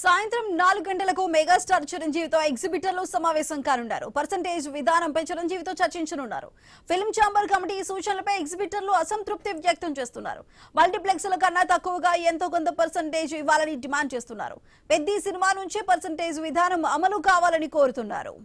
సాయంత్రం 4 గంటలకు మెగాస్టార్ చిరంజీవితో ఎగ్జిబిటర్లు సమావేశం కానున్నారు. పర్సెంటేజ్ విధానంపై చిరంజీవితో చర్చించనున్నారు. ఫిల్మ్ ఛాంబర్ కమిటీ సూచనలపై ఎగ్జిబిటర్లు అసంతృప్తి వ్యక్తం చేస్తున్నారు. మల్టీప్లెక్స్ల కన్నా తక్కువగా ఎంతో కొంత పర్సెంటేజ్ ఇవ్వాలని డిమాండ్ చేస్తున్నారు. పెద్ద సినిమా నుంచే పర్సెంటేజ్ విధానం అమలు కావాలని కోరుతున్నారు.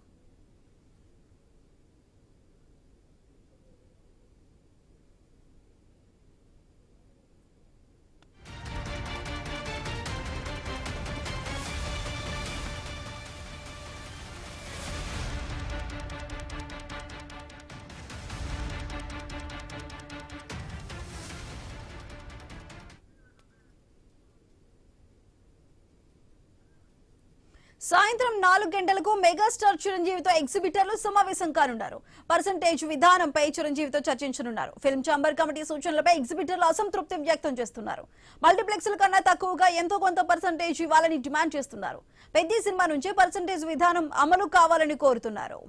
సాయంత్రం 4 గంటలకు మెగాస్టార్ చిరంజీవితో ఎగ్జిబిటర్లు సమావేశం కానున్నారు. పర్సెంటేజ్ విధానంపై చిరంజీవితో చర్చించనున్నారు. ఫిల్మ్ ఛాంబర్ కమిటీ సూచనలపై ఎగ్జిబిటర్లు అసంతృప్తి వ్యక్తం చేస్తున్నారు. మల్టీప్లెక్స్ల కన్నా తక్కువగా ఎంతో కొంత పర్సెంటేజ్ ఇవ్వాలని డిమాండ్ చేస్తున్నారు. పెద్ద సినిమా నుంచే పర్సెంటేజ్ విధానం అమలు కావాలని కోరుతున్నారు.